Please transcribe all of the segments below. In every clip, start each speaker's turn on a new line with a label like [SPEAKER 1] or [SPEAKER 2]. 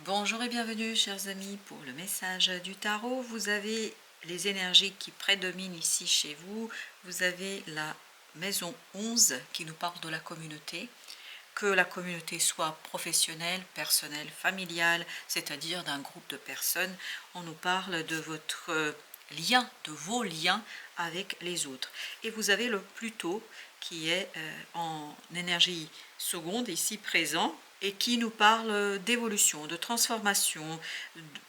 [SPEAKER 1] Bonjour et bienvenue chers amis pour le message du tarot. Vous avez les énergies qui prédominent ici chez vous. Vous avez la maison 11 qui nous parle de la communauté. Que la communauté soit professionnelle, personnelle, familiale, c'est-à-dire d'un groupe de personnes. On nous parle de votre lien, de vos liens avec les autres. Et vous avez le Pluton qui est en énergie seconde ici présent et qui nous parle d'évolution, de transformation,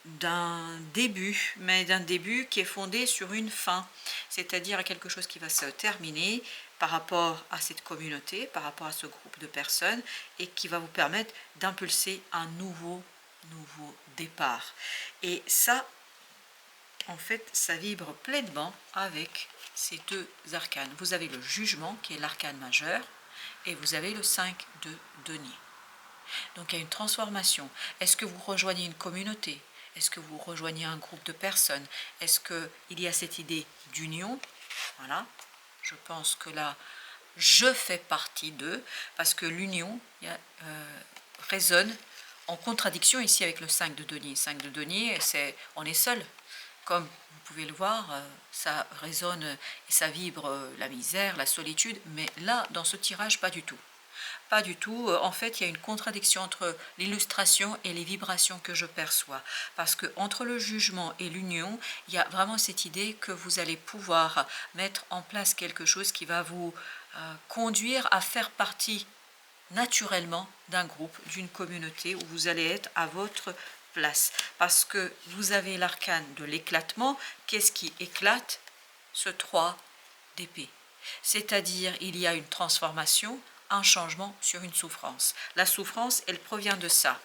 [SPEAKER 1] d'un début, mais d'un début qui est fondé sur une fin, c'est-à-dire quelque chose qui va se terminer par rapport à cette communauté, par rapport à ce groupe de personnes, et qui va vous permettre d'impulser un nouveau départ. Et ça, en fait, ça vibre pleinement avec ces deux arcanes. Vous avez le jugement, qui est l'arcane majeur, et vous avez le 5 de denier. Donc il y a une transformation. Est-ce que vous rejoignez une communauté? Est-ce que vous rejoignez un groupe de personnes? Est-ce qu'il y a cette idée d'union? Voilà. Je pense que là, je fais partie d'eux, parce que l'union résonne en contradiction ici avec le 5 de denier. 5 de denier, on est seul. Comme vous pouvez le voir, ça résonne et ça vibre la misère, la solitude, mais là, dans ce tirage, pas du tout. Pas du tout. En fait, il y a une contradiction entre l'illustration et les vibrations que je perçois. Parce que entre le jugement et l'union, il y a vraiment cette idée que vous allez pouvoir mettre en place quelque chose qui va vous conduire à faire partie naturellement d'un groupe, d'une communauté où vous allez être à votre place. Parce que vous avez l'arcane de l'éclatement. Qu'est-ce qui éclate? Ce 3 d'épée. C'est-à-dire, il y a une transformation, un changement sur une souffrance. La souffrance, elle provient de ça.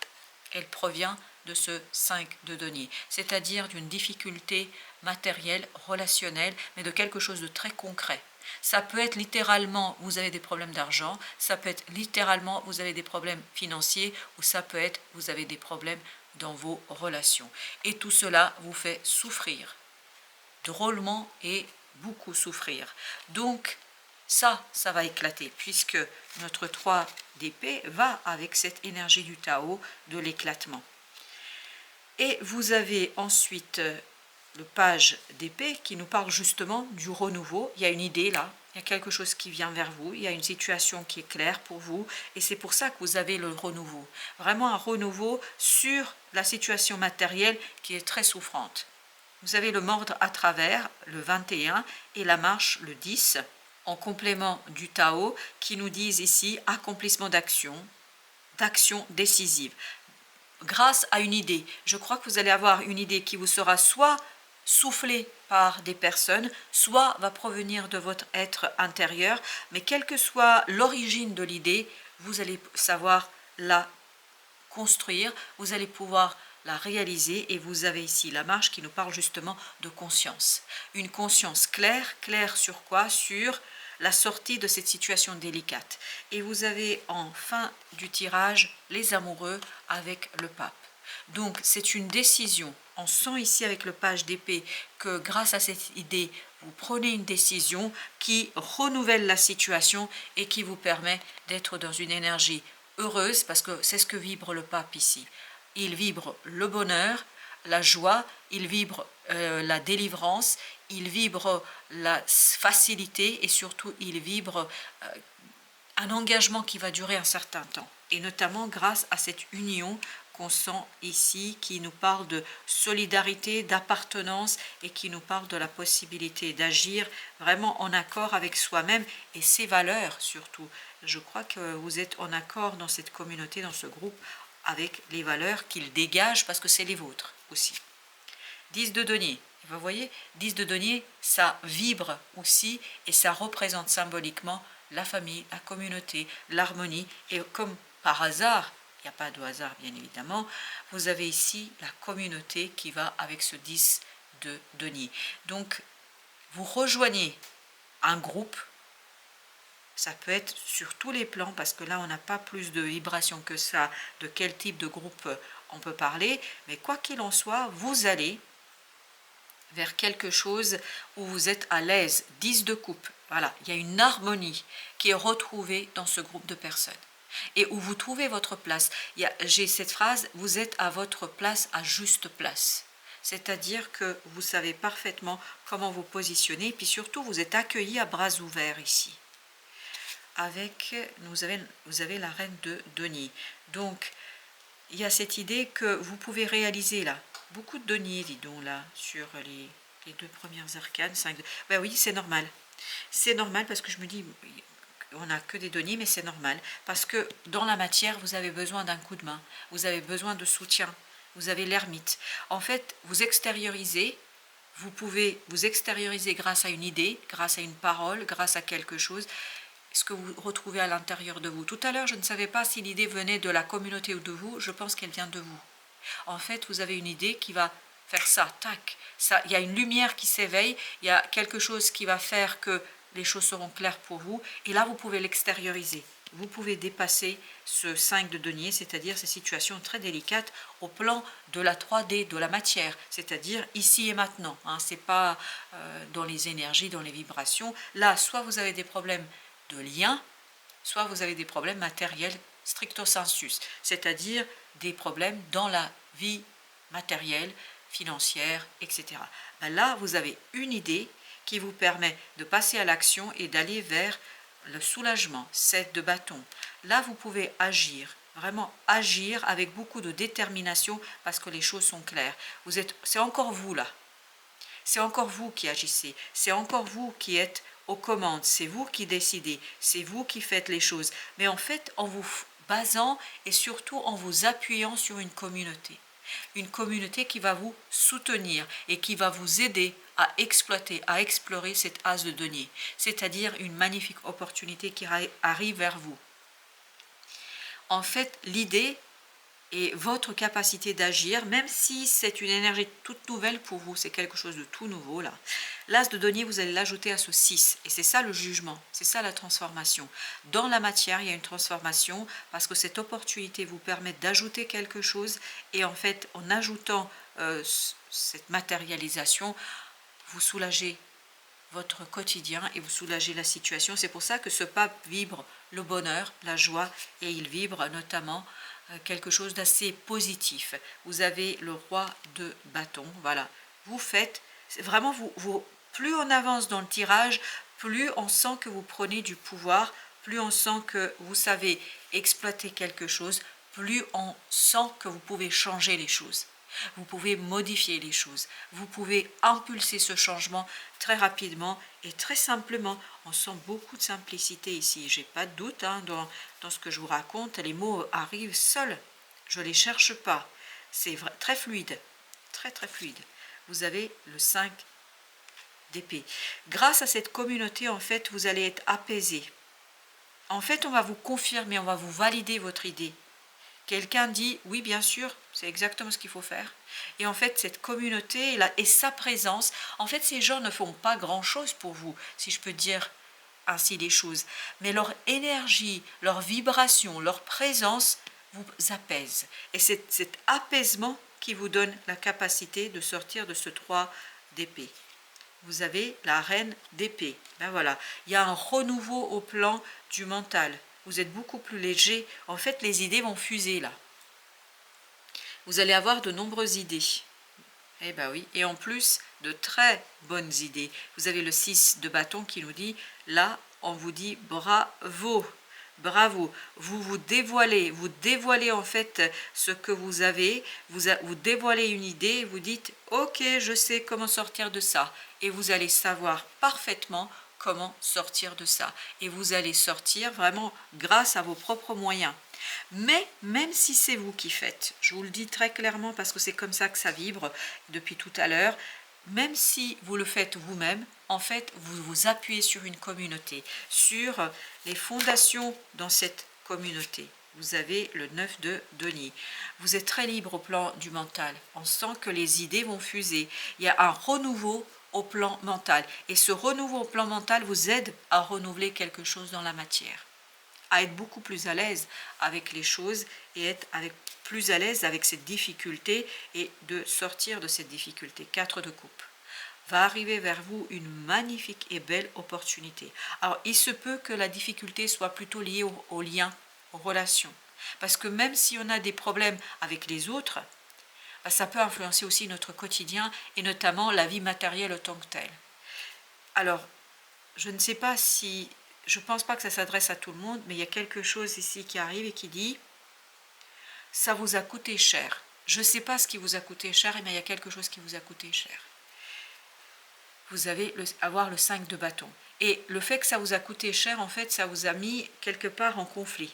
[SPEAKER 1] Elle provient de ce 5 de denier, c'est-à-dire d'une difficulté matérielle, relationnelle, mais de quelque chose de très concret. Ça peut être littéralement, vous avez des problèmes d'argent, ça peut être littéralement, vous avez des problèmes financiers, ou ça peut être, vous avez des problèmes dans vos relations. Et tout cela vous fait souffrir, drôlement et beaucoup souffrir. Donc, ça va éclater, puisque notre 3 d'épée va avec cette énergie du Tao, de l'éclatement. Et vous avez ensuite le page d'épée qui nous parle justement du renouveau. Il y a une idée là, il y a quelque chose qui vient vers vous, il y a une situation qui est claire pour vous, et c'est pour ça que vous avez le renouveau. Vraiment un renouveau sur la situation matérielle qui est très souffrante. Vous avez le mordre à travers, le 21, et la marche, le 10, en complément du Tao, qui nous disent ici accomplissement d'action décisive. Grâce à une idée, je crois que vous allez avoir une idée qui vous sera soit soufflée par des personnes, soit va provenir de votre être intérieur, mais quelle que soit l'origine de l'idée, vous allez savoir la construire, vous allez pouvoir la réaliser, et vous avez ici la marche qui nous parle justement de conscience. Une conscience claire, claire sur quoi? Sur la sortie de cette situation délicate. Et vous avez en fin du tirage les amoureux avec le pape. Donc c'est une décision. On sent ici avec le page d'épée que grâce à cette idée, vous prenez une décision qui renouvelle la situation et qui vous permet d'être dans une énergie heureuse, parce que c'est ce que vibre le pape ici. Il vibre le bonheur, la joie, il vibre la délivrance, il vibre la facilité, et surtout il vibre un engagement qui va durer un certain temps. Et notamment grâce à cette union qu'on sent ici, qui nous parle de solidarité, d'appartenance, et qui nous parle de la possibilité d'agir vraiment en accord avec soi-même et ses valeurs surtout. Je crois que vous êtes en accord dans cette communauté, dans ce groupe, avec les valeurs qu'il dégage, parce que c'est les vôtres aussi. 10 de denier. Vous voyez, 10 de denier, ça vibre aussi, et ça représente symboliquement la famille, la communauté, l'harmonie. Et comme par hasard, il n'y a pas de hasard bien évidemment, vous avez ici la communauté qui va avec ce 10 de denier. Donc, vous rejoignez un groupe. Ça peut être sur tous les plans, parce que là, on n'a pas plus de vibrations que ça, de quel type de groupe on peut parler. Mais quoi qu'il en soit, vous allez vers quelque chose où vous êtes à l'aise. 10 de coupe. Voilà, il y a une harmonie qui est retrouvée dans ce groupe de personnes. et où vous trouvez votre place. J'ai cette phrase, vous êtes à votre place, à juste place. C'est-à-dire que vous savez parfaitement comment vous positionner, et puis surtout vous êtes accueillis à bras ouverts ici. Avec, vous avez la reine de denier. Donc, il y a cette idée que vous pouvez réaliser là, beaucoup de deniers, dis donc là, sur les deux premières arcanes, 5 de... Ben oui, c'est normal. C'est normal parce que je me dis, on n'a que des deniers, mais c'est normal. Parce que dans la matière, vous avez besoin d'un coup de main, vous avez besoin de soutien, vous avez l'ermite. En fait, vous extériorisez, vous pouvez vous extérioriser grâce à une idée, grâce à une parole, grâce à quelque chose, ce que vous retrouvez à l'intérieur de vous. Tout à l'heure, je ne savais pas si l'idée venait de la communauté ou de vous, je pense qu'elle vient de vous. En fait, vous avez une idée qui va faire ça, tac, ça, il y a une lumière qui s'éveille, il y a quelque chose qui va faire que les choses seront claires pour vous, et là, vous pouvez l'extérioriser. Vous pouvez dépasser ce 5 de denier, c'est-à-dire ces situations très délicates au plan de la 3D, de la matière, c'est-à-dire ici et maintenant. Hein, ce n'est pas dans les énergies, dans les vibrations. Là, soit vous avez des problèmes de lien, soit vous avez des problèmes matériels stricto sensus, c'est-à-dire des problèmes dans la vie matérielle, financière, etc. Ben là, vous avez une idée qui vous permet de passer à l'action et d'aller vers le soulagement, 7 de bâton. Là, vous pouvez agir, vraiment agir avec beaucoup de détermination parce que les choses sont claires. C'est encore vous là. C'est encore vous qui agissez. C'est encore vous qui êtes aux commandes. C'est vous qui décidez. C'est vous qui faites les choses. Mais en fait, en vous basant et surtout en vous appuyant sur une communauté. Une communauté qui va vous soutenir et qui va vous aider à exploiter, à explorer cette as de denier, c'est-à-dire une magnifique opportunité qui arrive vers vous. En fait, l'idée et votre capacité d'agir, même si c'est une énergie toute nouvelle pour vous, c'est quelque chose de tout nouveau là. L'as de denier, vous allez l'ajouter à ce 6, et c'est ça le jugement, c'est ça la transformation. Dans la matière, il y a une transformation, parce que cette opportunité vous permet d'ajouter quelque chose, et en fait, en ajoutant cette matérialisation, vous soulagez votre quotidien et vous soulagez la situation. C'est pour ça que ce pape vibre le bonheur, la joie, et il vibre notamment quelque chose d'assez positif. Vous avez le roi de bâton, voilà. Vous faites, vraiment, plus on avance dans le tirage, plus on sent que vous prenez du pouvoir, plus on sent que vous savez exploiter quelque chose, plus on sent que vous pouvez changer les choses. Vous pouvez modifier les choses, vous pouvez impulser ce changement très rapidement et très simplement. On sent beaucoup de simplicité ici, j'ai pas de doute hein, dans ce que je vous raconte, les mots arrivent seuls, je ne les cherche pas, c'est très fluide, très très fluide. Vous avez le 5 d'épée. Grâce à cette communauté, en fait, vous allez être apaisé. En fait, on va vous confirmer, on va vous valider votre idée. Quelqu'un dit, oui, bien sûr, c'est exactement ce qu'il faut faire. Et en fait, cette communauté et sa présence, en fait, ces gens ne font pas grand-chose pour vous, si je peux dire ainsi les choses. Mais leur énergie, leur vibration, leur présence vous apaise. Et c'est cet apaisement qui vous donne la capacité de sortir de ce 3 d'épée. Vous avez la reine d'épée. Ben voilà, il y a un renouveau au plan du mental. Vous êtes beaucoup plus léger. En fait, les idées vont fuser là. Vous allez avoir de nombreuses idées. Eh bien oui, et en plus, de très bonnes idées. Vous avez le 6 de bâton qui nous dit, là, on vous dit bravo. Bravo, vous dévoilez en fait ce que vous avez, vous dévoilez une idée, vous dites ok, je sais comment sortir de ça, et vous allez savoir parfaitement comment sortir de ça, et vous allez sortir vraiment grâce à vos propres moyens. Mais même si c'est vous qui faites, je vous le dis très clairement parce que c'est comme ça que ça vibre depuis tout à l'heure, même si vous le faites vous-même, en fait, vous vous appuyez sur une communauté, sur les fondations dans cette communauté. Vous avez le 9 de denier. Vous êtes très libre au plan du mental. On sent que les idées vont fuser. Il y a un renouveau au plan mental. Et ce renouveau au plan mental vous aide à renouveler quelque chose dans la matière, à être beaucoup plus à l'aise avec les choses et être plus à l'aise avec cette difficulté et de sortir de cette difficulté. 4 de coupe. Va arriver vers vous une magnifique et belle opportunité. Alors, il se peut que la difficulté soit plutôt liée au lien, relations. Parce que même si on a des problèmes avec les autres, ça peut influencer aussi notre quotidien et notamment la vie matérielle en tant que telle. Alors, je ne sais pas si, je ne pense pas que ça s'adresse à tout le monde, mais il y a quelque chose ici qui arrive et qui dit « ça vous a coûté cher ». Je ne sais pas ce qui vous a coûté cher, mais il y a quelque chose qui vous a coûté cher. Vous allez avoir le 5 de bâton. Et le fait que ça vous a coûté cher, en fait, ça vous a mis quelque part en conflit.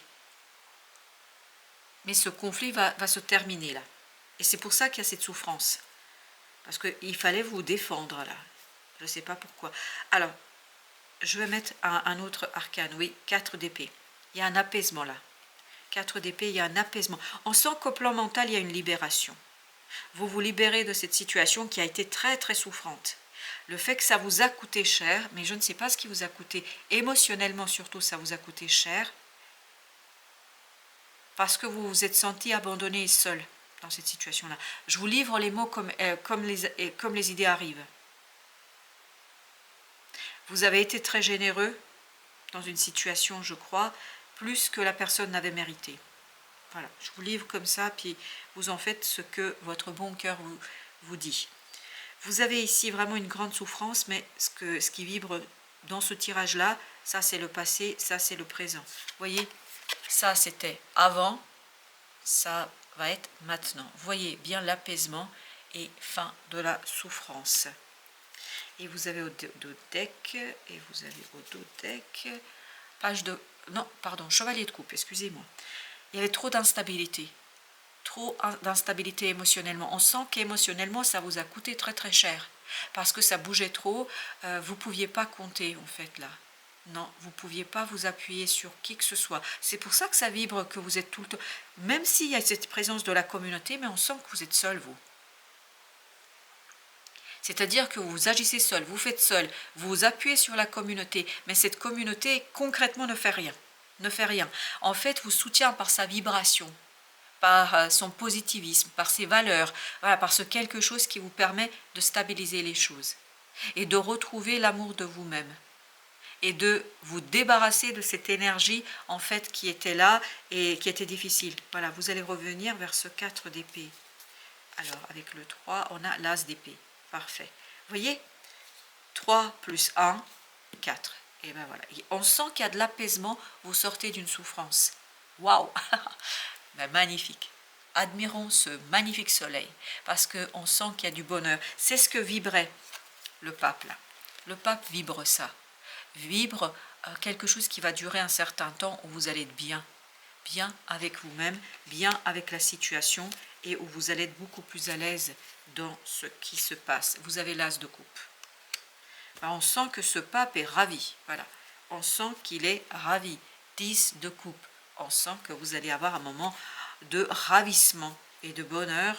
[SPEAKER 1] Mais ce conflit va se terminer là. Et c'est pour ça qu'il y a cette souffrance. Parce qu'il fallait vous défendre là. Je ne sais pas pourquoi. Alors, je vais mettre un autre arcane. Oui, 4 d'épée. Il y a un apaisement là. 4 d'épée, il y a un apaisement. On sent qu'au plan mental, il y a une libération. Vous vous libérez de cette situation qui a été très très souffrante. Le fait que ça vous a coûté cher, mais je ne sais pas ce qui vous a coûté. Émotionnellement surtout, ça vous a coûté cher. Parce que vous vous êtes senti abandonné et seul dans cette situation-là. Je vous livre les mots comme les idées arrivent. Vous avez été très généreux dans une situation, je crois, plus que la personne n'avait mérité. Voilà, je vous livre comme ça, puis vous en faites ce que votre bon cœur vous dit. Vous avez ici vraiment une grande souffrance, mais ce qui vibre dans ce tirage-là, ça c'est le passé, ça c'est le présent. Vous voyez, ça c'était avant, ça va être maintenant. Vous voyez bien l'apaisement et fin de la souffrance. Et vous avez au dos deck, et vous avez au dos deck, page de... Non, pardon, chevalier de coupe, excusez-moi. Il y avait trop d'instabilité émotionnellement. On sent qu'émotionnellement, ça vous a coûté très très cher. Parce que ça bougeait trop, vous ne pouviez pas compter en fait là. Non, vous ne pouviez pas vous appuyer sur qui que ce soit. C'est pour ça que ça vibre, que vous êtes tout le temps... Même s'il y a cette présence de la communauté, mais on sent que vous êtes seul, vous. C'est-à-dire que vous agissez seul, vous faites seul, vous vous appuyez sur la communauté, mais cette communauté concrètement ne fait rien. Ne fait rien. En fait, vous soutient par sa vibration, par son positivisme, par ses valeurs, voilà, par ce quelque chose qui vous permet de stabiliser les choses et de retrouver l'amour de vous-même et de vous débarrasser de cette énergie en fait qui était là et qui était difficile. Voilà, vous allez revenir vers ce 4 d'épée. Alors, avec le 3, on a l'as d'épée. Parfait. Vous voyez, 3 plus 1, 4. Et bien voilà. Et on sent qu'il y a de l'apaisement, vous sortez d'une souffrance. Waouh. Ben, magnifique. Admirons ce magnifique soleil, parce qu'on sent qu'il y a du bonheur. C'est ce que vibrait le pape là. Le pape vibre ça. Vibre quelque chose qui va durer un certain temps où vous allez être bien. Bien avec vous-même, bien avec la situation et où vous allez être beaucoup plus à l'aise dans ce qui se passe. Vous avez l'as de coupe. Ben, on sent que ce pape est ravi. Voilà. On sent qu'il est ravi. 10 de coupe. On sent que vous allez avoir un moment de ravissement et de bonheur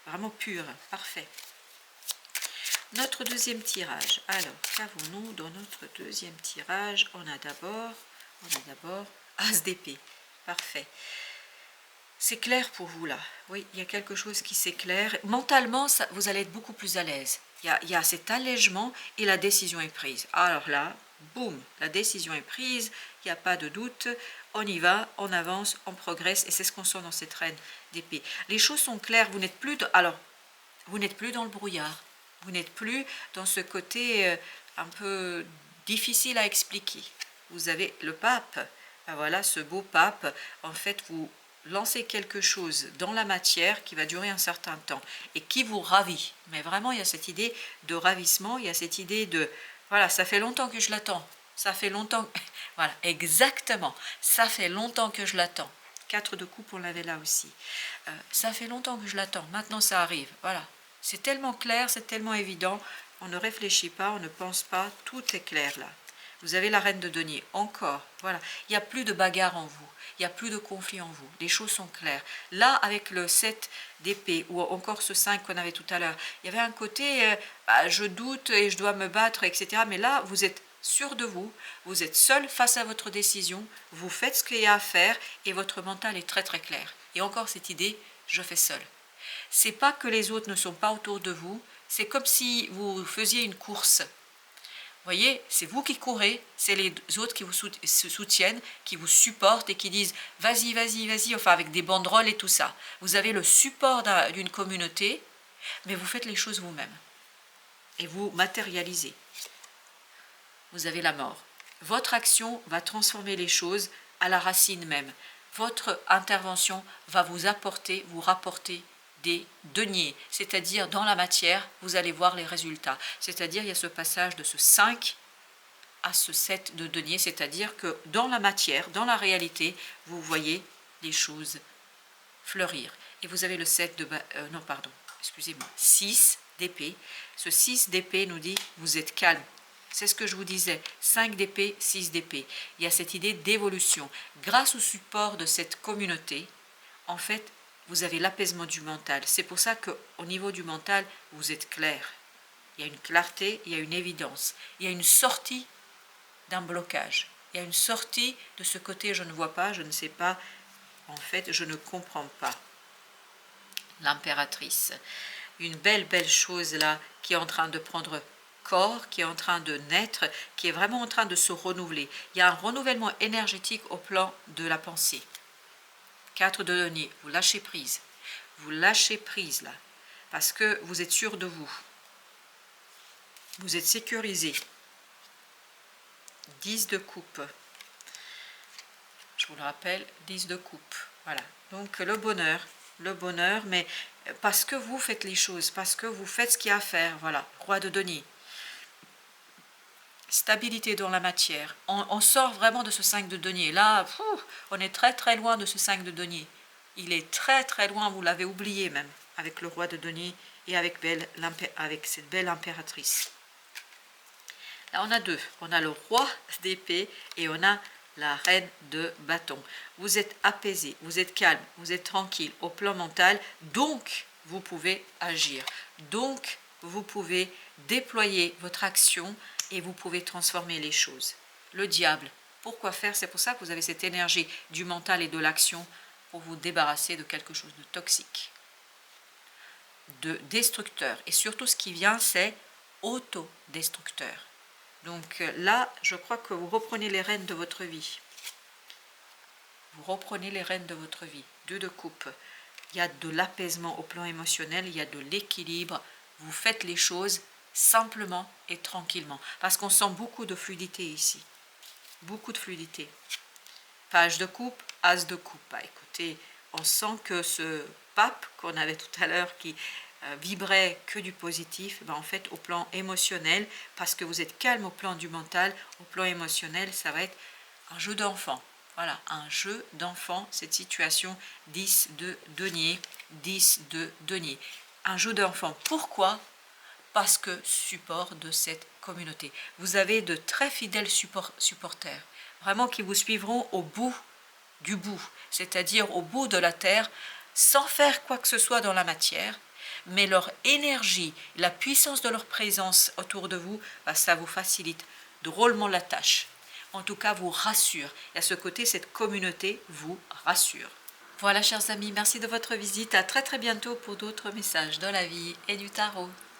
[SPEAKER 1] vraiment pur. Parfait. Notre deuxième tirage. Alors, qu'avons-nous dans notre deuxième tirage? On a d'abord As d'épée. Parfait. C'est clair pour vous là. Oui, il y a quelque chose qui s'éclaire. Mentalement, vous allez être beaucoup plus à l'aise. Il y a cet allègement et la décision est prise. Alors là, boum, la décision est prise, il n'y a pas de doute. On y va, on avance, on progresse et c'est ce qu'on sent dans cette reine d'épée. Les choses sont claires, vous n'êtes plus vous n'êtes plus dans le brouillard. Vous n'êtes plus dans ce côté un peu difficile à expliquer. Vous avez le pape. Ben voilà, ce beau pape, en fait, vous lancez quelque chose dans la matière qui va durer un certain temps et qui vous ravit. Mais vraiment, il y a cette idée de ravissement, il y a cette idée de, voilà, ça fait longtemps que je l'attends. Ça fait longtemps, voilà, exactement, ça fait longtemps que je l'attends. 4 de coupe, on l'avait là aussi. Ça fait longtemps que je l'attends, maintenant ça arrive, voilà. C'est tellement clair, c'est tellement évident, on ne réfléchit pas, on ne pense pas, tout est clair là. Vous avez la reine de denier, encore, voilà. Il n'y a plus de bagarre en vous, il n'y a plus de conflit en vous, les choses sont claires. Là, avec le 7 d'épée, ou encore ce 5 qu'on avait tout à l'heure, il y avait un côté, je doute et je dois me battre, etc. Mais là, vous êtes sûr de vous, vous êtes seul face à votre décision, vous faites ce qu'il y a à faire et votre mental est très très clair. Et encore cette idée, je fais seul. C'est pas que les autres ne sont pas autour de vous, c'est comme si vous faisiez une course. Vous voyez, c'est vous qui courez, c'est les autres qui vous soutiennent, qui vous supportent et qui disent vas-y, vas-y, vas-y, enfin avec des banderoles et tout ça. Vous avez le support d'une communauté, mais vous faites les choses vous-même. Et vous matérialisez. Vous avez la mort. Votre action va transformer les choses à la racine même. Votre intervention va vous apporter, vous rapporter des deniers, c'est-à-dire dans la matière, vous allez voir les résultats. C'est-à-dire il y a ce passage de ce 5 à ce 7 de deniers, c'est-à-dire que dans la matière, dans la réalité, vous voyez les choses fleurir. Et vous avez le 7 de... non, pardon, excusez-moi, 6 d'épée. Ce 6 d'épée nous dit, vous êtes calme. C'est ce que je vous disais, 5 d'épée, 6 d'épée. Il y a cette idée d'évolution. Grâce au support de cette communauté, en fait, vous avez l'apaisement du mental. C'est pour ça qu'au niveau du mental, vous êtes clair. Il y a une clarté, il y a une évidence. Il y a une sortie d'un blocage. Il y a une sortie de ce côté je ne vois pas, je ne sais pas, en fait, je ne comprends pas. L'impératrice. Une belle, belle chose là qui est en train de prendre corps, qui est en train de naître, qui est vraiment en train de se renouveler. Il y a un renouvellement énergétique au plan de la pensée. 4 de denier, vous lâchez prise. Vous lâchez prise là, parce que vous êtes sûr de vous. Vous êtes sécurisé. 10 de coupe. Je vous le rappelle, 10 de coupe. Voilà, donc le bonheur, mais parce que vous faites les choses, parce que vous faites ce qu'il y a à faire. Voilà, roi de denier. Stabilité dans la matière. On sort vraiment de ce 5 de denier. Là, on est très très loin de ce 5 de denier. Il est très très loin, vous l'avez oublié même, avec le roi de denier et avec cette belle impératrice. Là, on a deux. On a le roi d'épée et on a la reine de bâton. Vous êtes apaisé, vous êtes calme, vous êtes tranquille au plan mental, donc vous pouvez agir. Donc, vous pouvez déployer votre action et vous pouvez transformer les choses. Le diable, pourquoi faire? C'est pour ça que vous avez cette énergie du mental et de l'action pour vous débarrasser de quelque chose de toxique, de destructeur. Et surtout, ce qui vient, c'est autodestructeur. Donc là, je crois que vous reprenez les rênes de votre vie. Vous reprenez les rênes de votre vie. 2 de coupe. Il y a de l'apaisement au plan émotionnel, il y a de l'équilibre. Vous faites les choses simplement et tranquillement. Parce qu'on sent beaucoup de fluidité ici. Beaucoup de fluidité. Page de coupe, as de coupe. Bah, écoutez, on sent que ce pape qu'on avait tout à l'heure qui vibrait que du positif, ben en fait au plan émotionnel, parce que vous êtes calme au plan du mental, au plan émotionnel, ça va être un jeu d'enfant. Voilà, un jeu d'enfant, cette situation 10 de denier, 10 de denier. Un jeu d'enfant. Pourquoi? Parce que support de cette communauté. Vous avez de très fidèles supporters, vraiment qui vous suivront au bout du bout, c'est-à-dire au bout de la terre, sans faire quoi que ce soit dans la matière, mais leur énergie, la puissance de leur présence autour de vous, ça vous facilite drôlement la tâche. En tout cas, vous rassure. Et à ce côté, cette communauté vous rassure. Voilà, chers amis, merci de votre visite. À très très bientôt pour d'autres messages de la vie et du tarot.